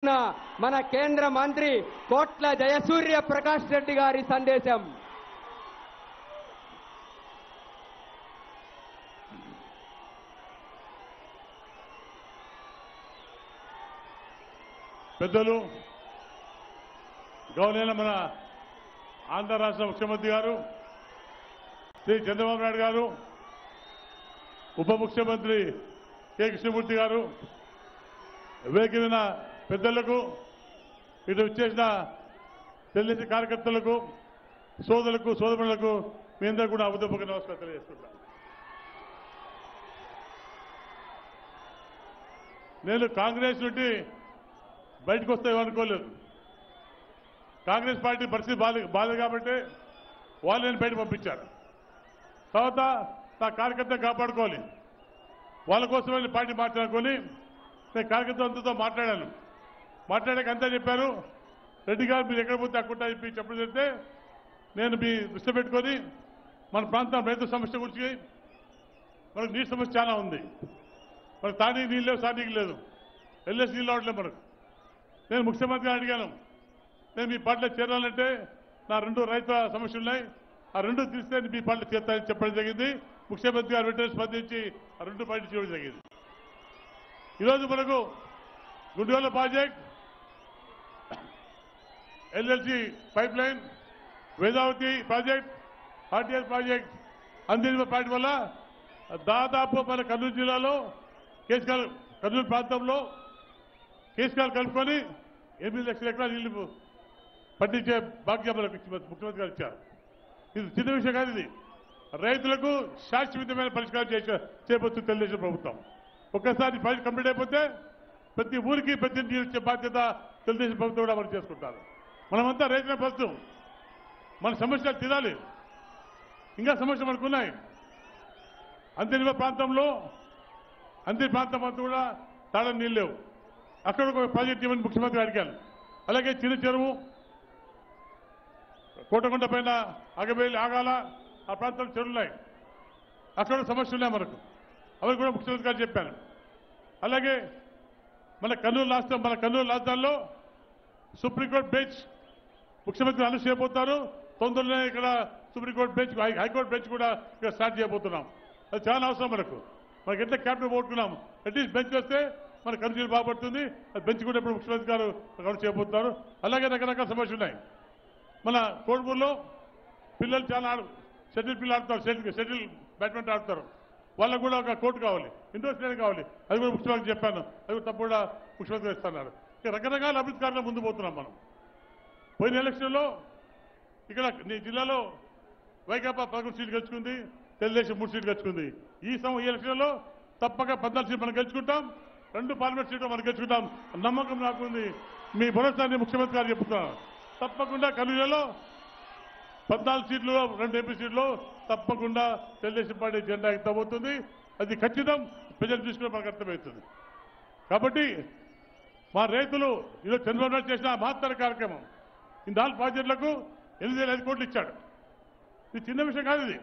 మన కేంద్ర మంత్రి కోట్ల జయసూర్య ప్రకాష్ రెడ్డి గారి సందేశం. పెద్దలు గౌరవనీయులైన మన ఆంధ్ర రాష్ట్ర ముఖ్యమంత్రి గారు శ్రీ చంద్రబాబు నాయుడు గారు, ఉప ముఖ్యమంత్రి కె కృష్ణమూర్తి గారు, వేగిన పెద్దలకు, ఇటు వచ్చేసిన తెలుగుదేశం కార్యకర్తలకు, సోదరులకు, సోదరులకు మీ అందరూ కూడా ఉదయపూర్వక నమస్కారం తెలియజేస్తున్నాను. నేను కాంగ్రెస్ నుండి బయటకు వస్తాయనుకోలేదు. కాంగ్రెస్ పార్టీ పరిస్థితి బాధ కాబట్టి వాళ్ళు నేను బయట పంపించారు. తర్వాత నా కార్యకర్త కాపాడుకోవాలి, వాళ్ళ కోసం వెళ్ళి పార్టీ మార్చాలనుకొని నేను కార్యకర్తలతో మాట్లాడాను. మాట్లాడాక అంతా చెప్పారు, రెడ్డి గారు మీరు ఎక్కడ పోతే అక్కడ చెప్పి చెప్పడం జరిగితే నేను మీ దృష్టి పెట్టుకొని మన ప్రాంతం రైతు సమస్య గురించి మనకు నీటి సమస్య చాలా ఉంది. మనకు తానీకి నీళ్ళు లేవు, సానీకి లేదు, ఎల్ఎస్ నీళ్ళు రావట్లేదు మనకు. నేను ముఖ్యమంత్రిని అడిగాను, నేను మీ పార్టీలో చేరాలంటే నా 2 రైతుల సమస్యలు ఉన్నాయి, ఆ 2 తీస్తే మీ పార్టీలో చేస్తానని చెప్పడం జరిగింది. ముఖ్యమంత్రి గారు వెంటనే స్పందించి ఆ 2 పార్టీ చేయడం జరిగింది. ఈరోజు మనకు Gundigola project, LLC pipeline, Vedavathi project, RTS project అందిన ప్రాజెక్ట్ వల్ల దాదాపు మన కర్నూలు జిల్లాలో కర్నూలు ప్రాంతంలో కేసుకాలు కలుపుకొని 8 లక్షల ఎకరాలు నీళ్లు పండించే భాగ్యం మనకు ముఖ్యమంత్రి గారు ఇచ్చారు. ఇది చిన్న విషయం కాదు, ఇది రైతులకు శాశ్వతమైన పరిష్కారం చేయబోతుంది తెలుగుదేశం ప్రభుత్వం. ఒక్కసారి ప్రాజెక్ట్ కంప్లీట్ అయిపోతే ప్రతి ఊరికి ప్రతి నీళ్ళు ఇచ్చే బాధ్యత తెలుగుదేశం ప్రభుత్వం కూడా మనం చేసుకుంటారు. మనమంతా రైతుల ప్రభుత్వం, మన సమస్యలు తీరాలి. ఇంకా సమస్యలు మనకున్నాయి. అంతర్గత ప్రాంతంలో అంతర్ ప్రాంతం అంతా కూడా తాళం నీళ్ళు లేవు. అక్కడ ఒక ప్రాజెక్ట్ ఇవ్వని ముఖ్యమంత్రి అడిగాను. అలాగే చిన్న చెరువు, కోటకొండ పైన అగబేలి ఆగాల ఆ ప్రాంతంలో చెరువులు ఉన్నాయి, అక్కడ సమస్యలు ఉన్నాయి మనకు. అవి కూడా ముఖ్యమంత్రి గారు చెప్పాను. అలాగే మన కర్నూలు రాజధానిలో సుప్రీంకోర్టు బెంచ్ ముఖ్యమంత్రి అనౌన్స్ చేయబోతారు. తొందరలోనే ఇక్కడ సుప్రీంకోర్టు బెంచ్, హైకోర్టు బెంచ్ కూడా ఇక్కడ స్టార్ట్ చేయబోతున్నాం. అది చాలా అవసరం మనకు ఎంత క్యాపిటల్ పోగొట్టుకున్నాం. అట్లీస్ట్ బెంచ్ వస్తే మన కర్నూలు బాగుపడుతుంది. అది బెంచ్ కూడా ఇప్పుడు ముఖ్యమంత్రి గారు అనౌన్స్ చేయబోతున్నారు. అలాగే రకరకాల సమస్యలు ఉన్నాయి. మన కోడుమూరులో పిల్లలు చాలా షటిల్ పిల్లలు ఆడుతారు, షటిల్ బ్యాడ్మింటన్ ఆడుతారు. వాళ్ళకు కూడా ఒక కోర్టు కావాలి, ఇండోర్ స్టేడియం కావాలి. అది కూడా ముఖ్యమంత్రి చెప్పాను, అది కూడా తప్పకుండా ముఖ్యమంత్రి ఇస్తున్నారు. ఇక రకరకాల అభివృద్ధి కార్యాలు ముందు పోతున్నాం మనం. పోయిన ఎలక్షన్లో ఇక్కడ నీ జిల్లాలో వైకాపా 11 సీట్లు గెలుచుకుంది, తెలుగుదేశం 3 సీట్లు గెలుచుకుంది. ఈ ఎలక్షన్లో తప్పక 14 సీట్లు మనం గెలుచుకుంటాం, 2 పార్లమెంట్ సీట్లు మనం గెలుచుకుంటాం. నమ్మకం నాకుంది. మీ భరోసాన్ని ముఖ్యమంత్రి గారు చెప్తున్నారు. తప్పకుండా కర్నూలులో 14 సీట్లు, 2 ఎంపీ సీట్లు తప్పకుండా తెలుగుదేశం పార్టీ జెండా ఎత్తబోతుంది. అది ఖచ్చితం. ప్రజలు తీసుకుని మనకు అర్థమవుతుంది. కాబట్టి మా రైతులు ఈరోజు చంద్రబాబు నాయుడు చేసిన మహత్తర కార్యక్రమం, ఈ 4 ప్రాజెక్టులకు 8,500 కోట్లు ఇచ్చాడు. ఇది చిన్న విషయం కాదు. ఇది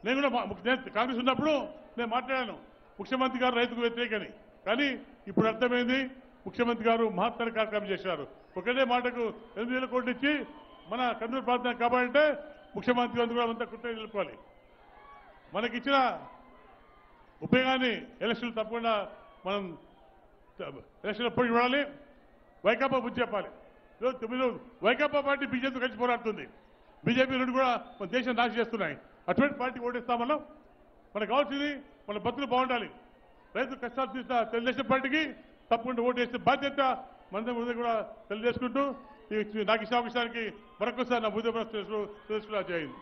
నేను కూడా కాంగ్రెస్ ఉన్నప్పుడు నేను మాట్లాడాను, ముఖ్యమంత్రి గారు రైతుకు వ్యతిరేకని. కానీ ఇప్పుడు అర్థమైంది, ముఖ్యమంత్రి గారు మహత్తర కార్యక్రమం చేశారు. ఒకటే మాటకు 8,000 కోట్లు ఇచ్చి మన కర్నూలు ప్రాంతాన్ని కాపాడంటే ముఖ్యమంత్రి గారు కూడా అంతా కృతజ్ఞతలు తెలుపుకోవాలి. మనకిచ్చిన ఉపయోగాన్ని ఎలక్షన్లు తప్పకుండా మనం ఎలక్షన్లో పోటీ పడాలి. వైకాపా బుద్ధి చెప్పాలి. వైకాపా పార్టీ బీజేపీ కలిసి పోరాడుతుంది. బీజేపీ రెండు కూడా మన దేశం నాశనం చేస్తున్నాయి. అటువంటి పార్టీ ఓటేస్తామన్నా మనకు కావాల్సింది మన బతుకులు బాగుండాలి. రైతు కష్టాలు తీసిన తెలుగుదేశం పార్టీకి తప్పకుండా ఓటేస్తే బాధ్యత మన ముందు కూడా తెలియజేసుకుంటూ నాకు ఇచ్చిన అవకాశానికి మరొకసారి నా బుద్ధి తెలుసుకున్నా చేయండి.